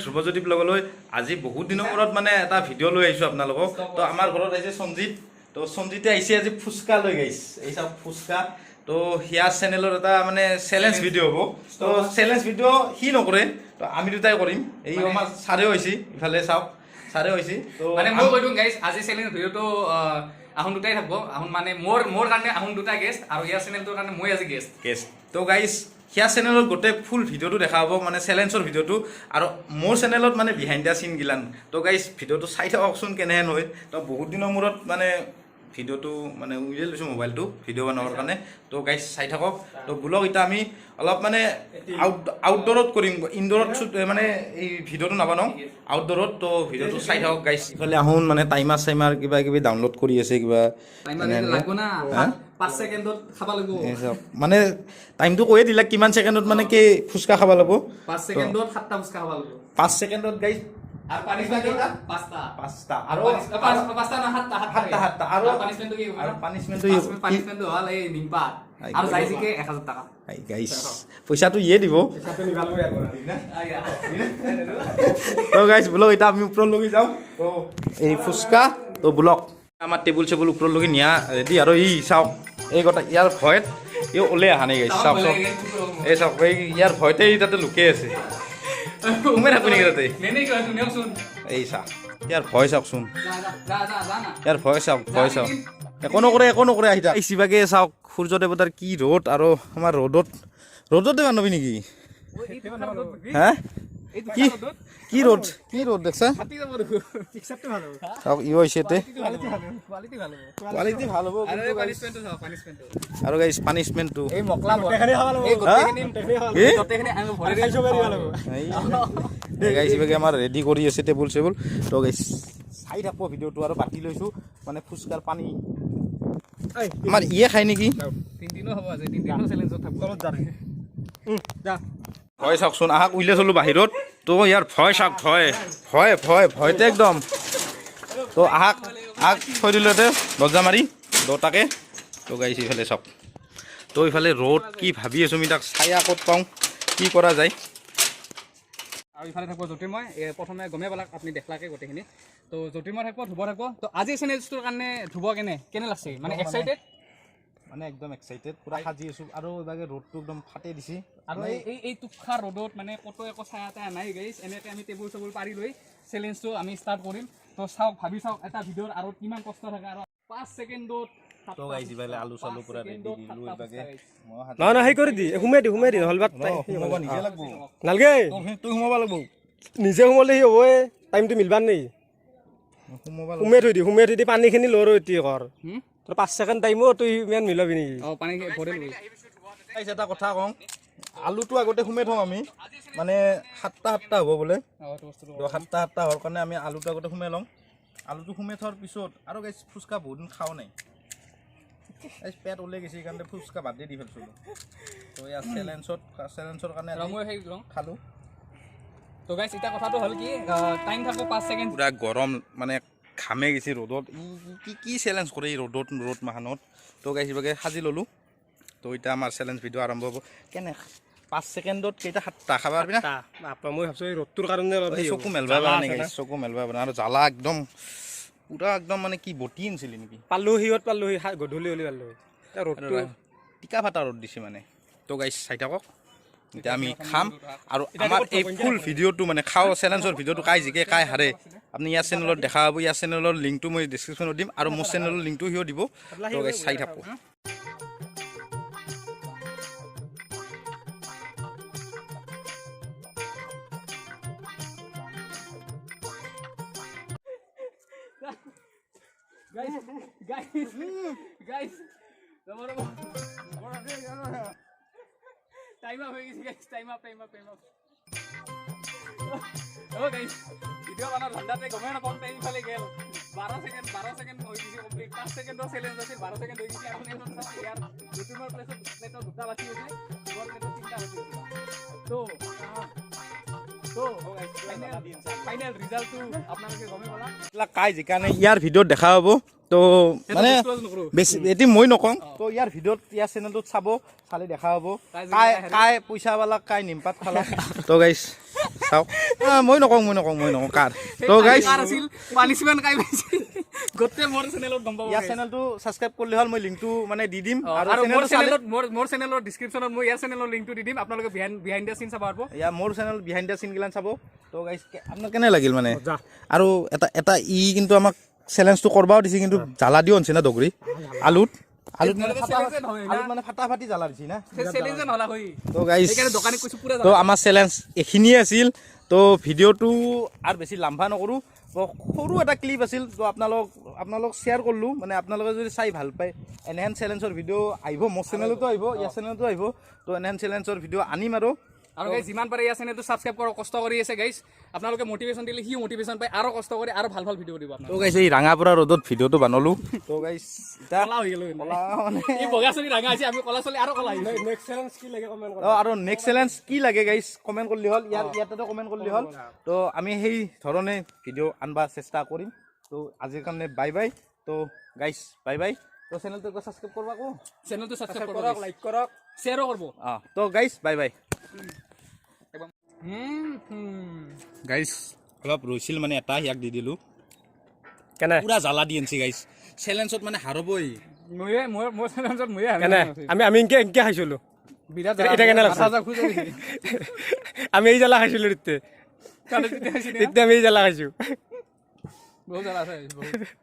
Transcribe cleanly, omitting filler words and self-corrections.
ধ্ৰুৱজ্যোতি ব্লগলৈ আজি বহুত দিনৰ মূৰত মানে এটা ভিডিঅ' লৈ আহিছোঁ আপোনালোকক। তো আমাৰ ঘৰত আহিছে সঞ্জিত। তো সঞ্জিতে আহিছে আজি ফুচকা লৈ গাইছে। এই চাওক ফুচকা। তো হিয়াৰ চেনেলৰ এটা মানে চেলেঞ্জ ভিডিঅ' হ'ব। তো চেলেঞ্জ ভিডিঅ' সি নকৰে, তো আমি দুটাই কৰিম। এই আমাৰ ছাৰেও হৈছে, ইফালে চাওক ছাৰেও হৈছে। তো মানে মই কৈ দিওঁ গাইছ, আজি চেলেঞ্জ ভিডিঅ'টো আহুন দুটাই থাকব। আহুন মানে মোৰ কাৰণে আহুন দুটা গেষ্ট আৰু ইয়াৰ চেনেলটোৰ কাৰণে মই আজি গেষ্ট। তো গাইছ হিয়া চেনেলত গোটেই ফুল ভিডিঅ'টো দেখা হ'ব, মানে চেলেঞ্জৰ ভিডিঅ'টো। আৰু মোৰ চেনেলত মানে বিহাইণ্ড দ্য চিন গিলান। তো গাইছ ভিডিঅ'টো চাই থাককচোন কেনেহেন হয়। তো বহুত দিনৰ মূৰত মানে ভিডিঅ'টো মানে উলিয়াই লৈছোঁ মোবাইলটো ভিডিঅ' বনাবৰ কাৰণে। তো গাইছ চাই থাকক। তো বোলক এতিয়া আমি অলপ মানে আউটডোৰত কৰিম, ইনডোৰত মানে এই ভিডিঅ'টো নাবনাওঁ আউটডোৰত। তো ভিডিঅ'টো চাই থাকক গাইছ। ইফালে আহোন মানে টাইমাৰ চাইমাৰ কিবা কিবি ডাউনলোড কৰি আছে কিবা মানে টাইমটো কৈয়ে দিলাক কিমান ছেকেণ্ডত মানে কি ফুচকা খাব লাগিব। 5 ছেকেণ্ডত 7টা ফুচকা খাব লাগিব। 5 ছেকেণ্ডত গাইছ আৰু পানিশমেণ্ট কেইটা 5টা আৰু 5টা না 7টা আৰু পানিশমেণ্টটো কি পানিশমেণ্টটো হ'ল এই নিমপাত আৰু যাইছিকে 1000 টাকা। গাইছ পইচাটো ইয়ে দিব। তো গাইছ বোলক এতিয়া আমি ওপৰলৈকে যাওঁ। তো এই ফুচকা তো বোলক আমাৰ টেবুল চেবুল ওপৰলৈকে নিয়া ৰেডি। আৰু ই চাওক এই কথা ইয়াৰ ভয়ত ই ওলাই অহা নাই গাইছ। চাওক চাওক এই চাওক এই ইয়াৰ ভয়তে ই তাতে লুকাই আছে। সোমাই থাকো নেকি তাতে? এই চাওক ইয়াৰ ভয় চাওকচোন, ইয়াৰ ভয় চাওক ভয় চাওক। একো নকৰে আহি থাক। চিবাকে চাওক সূৰ্য দেৱতাৰ কি ৰ'দ, আৰু আমাৰ ৰ'দতে বান্ধবি নেকি? হা কি ৰ'দ দেখছা? চাওক ই হৈছে কোৱালিটি ভাল হ'ব। আৰু গাইছ পানিছমেণ্টটো গাইছ ইবাগে আমাৰ ৰেডি কৰি আছে টেবুল চেবুল। তো গাইছ চাই থাকব ভিডিঅ'টো। আৰু বাকি লৈছোঁ মানে ফুচকাৰ পানী আমাৰ ইয়ে খায় নেকি? ভয় চাওকচোন, আহাক উইলে চলো বাহিৰত। তো ইয়াৰ ভয় চাওক ভয়তে একদম। তো আহাক থৈ দিলতে দৰ্জা মাৰি দুটাকে। তো গাইছ ইফালে চাওক। তো ইফালে ৰ'দ কি ভাবি আছোঁ আমি, তাক চায়া ক'ত পাওঁ, কি কৰা যায়। আৰু ইফালে থাকিব জ্যোতিৰ্ময়। প্ৰথমে গমেই পালাক আপুনি দেখলাকে গোটেইখিনি। তো জ্যোতিৰ্ময় থাকিব, ধ্ৰুৱ থাকিব। তো আজি চেনেলটোৰ কাৰণে ধ্ৰুৱ কেনে লাগছে? মানে এক্সাইটেড, মানে একদম এক্সাইটেড, পুৰা সাজি আছোঁ। আৰু এইভাগে ৰ'দটো একদম ফাটে দিছে। আৰু এই তুষাৰ ৰ'দত মানে ক'তো একো ছায়া তায়া নাই গাইছ। এনেকৈ আমি টেবুল চেবুল পাৰি লৈ চেলেঞ্জটো আমি ষ্টাৰ্ট কৰিম। তো চাওক, ভাবি চাওক এটা ভিডিঅ'ৰ আৰু কিমান কষ্ট থাকে। আৰু 5 ছেকেণ্ডত তো গাইছ ইফালে আলু চালু পুৰা ৰেডি দিলোঁ। এইভাগে না সেই কৰি দি সোমাই দি হলবাত নিজে লাগব নালগে, তুই সোমাব লাগব। নিজে সোমালে সি হ'বই, টাইমটো মিলবাৰ নেই। সোমাই থৈ দি পানীখিনি লৰ এটি কৰ। তোৰ 5 ছেকেণ্ড টাইমো তুই ইমান মিলাবি নেকি? পানী ভৰি লৈ এটা কথা কওঁ, আলুটো আগতে সোমাই থওঁ আমি, মানে 7টা হ'ব বোলে। 7টা হোৱাৰ কাৰণে আমি আলুটো আগতে সোমাই লওঁ। আলুটো সোমাই থোৱাৰ পিছত আৰু গাইছ ফুচকা বহুত দিন খাওঁ নাই, পেট ওলাই গৈছে, সেইকাৰণে ফুচকা বাদ দি ফেলছিলোঁ। তো ইয়াৰ চেলেঞ্জৰ কাৰণে খালোঁ। তো গাইছ এতিয়া কথাটো হ'ল কি, টাইম থাকব 5 ছেকেণ্ড। পুৰা গৰম মানে ঘামে গৈছে ৰ'দত। কি চেলেঞ্জ কৰে এই ৰ'দ মাহানত। তো গাইছ ইভাগে সাজি ল'লোঁ। তো এতিয়া আমাৰ চেলেঞ্জ ভিডিঅ' আৰম্ভ হ'ব। কেনে 5 ছেকেণ্ডত কেইটা 7টা খাব পাৰবি না? মই ভাবছোঁ এই ৰ'দটোৰ কাৰণে চকু মেলবা পৰা নাই, চকু মেলবা পৰা। আৰু জ্বালা একদম পুৰা একদম মানে কি বটি আনিছিলি নেকি? পালোঁ সি গধূলি হ'লে পালোঁ। ৰ'দটো টিকা ফাটা ৰ'দ দিছে মানে। তো গাইছ চাই থাকক, এতিয়া আমি খাম। আৰু আমাৰ এই ফুল ভিডিঅ'টো মানে চেলেঞ্জৰ ভিডিঅ'টো কাই জিকে কাই হাৰে আপুনি ইয়াৰ চেনেলত দেখা পাব। ইয়াৰ চেনেলৰ লিংকটো মই ডিছক্ৰিপশ্যনত দিম, আৰু মোৰ চেনেলৰ লিংকটো সিও দিব। তো গাইছ চাই থাকোঁ। গাইছ টাইম আপ হৈ গৈছে গাইছ, টাইম আপ। গাইছ ভিডিঅ' বনাৰ ধান্দাতে গমেই নাপাওঁ টাইম ইফালে গেল। 12 ছেকেণ্ড হৈ গৈছে কমপ্লিট। 5 ছেকেণ্ডৰ চেলেঞ্জ আছিল, 12 ছেকেণ্ড হৈ গৈছে। আৰু ইয়াৰ ইউটিউবৰ প্লেটত 2টা বাকী আছে, ইউটিউবৰ প্লেটত 3টা বাকী আছে। তো ফাইনেল ৰিজাল্টটো আপোনালোকে গমেই পালা। কাই জিকা নাই ইয়াৰ ভিডিঅ'ত দেখা পাব। তো মানে বেছি এটি মই নকওঁ। তো ইয়াৰ ভিডিঅ'ত ইয়াৰ চেনেলটোত চাব, চালে দেখা পাব কাই পইচাৱালা কাই নিমপাত খালা। তো গাইছ চাওক মই নকওঁ কাৰ তো গাইজ কাৰ আছিল পানিছমেণ্ট কাই পাইছে গোটেই মোৰ চেনেলত গম পাব ইয়াৰ চেনেলটো ছাবস্ক্ৰাইব কৰিলে হ'ল মই লিংকটো মানে দি দিম আৰু মোৰ চেনেলৰ ডিছক্ৰিপশ্যনত মই ইয়াৰ চেনেলৰ লিংকটো দি দিম আপোনালোকে বিহাইণ্ড দ্য চিন চাব পাৰিব ইয়াৰ মোৰ চেনেল বিহাইণ্ড দ্য চিন গিলান চাব তো গাইজ আপোনাৰ কেনে লাগিল মানে আৰু এটা কিন্তু আমাক চেলেঞ্জটো কৰবাও দিছে কিন্তু জ্বালা দিও আনছে না দগৰি আলুত মানে ফাটাফাটি জ্বালা দিছে না চেলেঞ্জে নহলা হৈ তো গাইজ সেইকাৰণে দোকানীক কৈছো পুৰা তো আমাৰ চেলেঞ্জ এইখিনিয়ে আছিল তো ভিডিঅ'টো আৰু বেছি লাম্বা নকৰোঁ তো সৰু এটা ক্লিপ আছিল তো আপোনালোক শ্বেয়াৰ কৰিলোঁ মানে আপোনালোকে যদি চাই ভাল পায় এনেহেন চেলেঞ্জৰ ভিডিঅ' আহিব মোৰ চেনেলতো আহিব ইয়াৰ চেনেলতো আহিব তো এনেহেন চেলেঞ্জৰ ভিডিঅ' আনিম আৰু গাইজ যিমান পাৰে ইয়াৰ চেনেলটো ছাবস্ক্ৰাইব কৰক কষ্ট কৰি আছে গাইজ আপোনালোকে মটিভেশ্যন দিলে সিও মটিভেশ্যন পায় আৰু কষ্ট কৰি আৰু ভাল ভিডিঅ' দিব তো গাইজ এই ৰাঙাপুৰা ৰ'দত ভিডিঅ'টো বনালোঁ তো গাইজ কলা হৈ গ'লো এই বগা চলি ৰাঙা আছে আমি কলা চলি আৰু কলা নেক্সট চেলেঞ্জ কি লাগে কমেণ্ট আৰু নেক্সট চেলেঞ্জ কি লাগে গাইজ কমেণ্ট কৰিলে হ'ল ইয়াতে কমেণ্ট কৰিলে হ'ল তো আমি সেই ধৰণে ভিডিঅ' আনবা চেষ্টা কৰিম তো আজিৰ কাৰণে বাই বাই তো গাইজ বাই বাই তো চেনেলটো ছাবস্ক্ৰাইব কৰবা আকৌ চেনেলটো ছাবস্ক্ৰাইব কৰক লাইক কৰক শ্বেয়াৰো কৰিব তো গাইজ বাই বাই গাইজ অলপ ৰৈছিল মানে এটা ইয়াক দি দিলোঁ কেনে পুৰা জ্বালা দি আনছি গাইজ চেলেঞ্জত মানে হাৰবই মোৰ চেনেলত ময়ে কেনে আমি ইনকে খাইছিলোঁ বিৰাট এটা কেনে লাগছে আমি এই জ্বালা খাইছিলোঁ তেতিয়া আমি এই জ্বালা খাইছোঁ বহুত জ্বালা আছে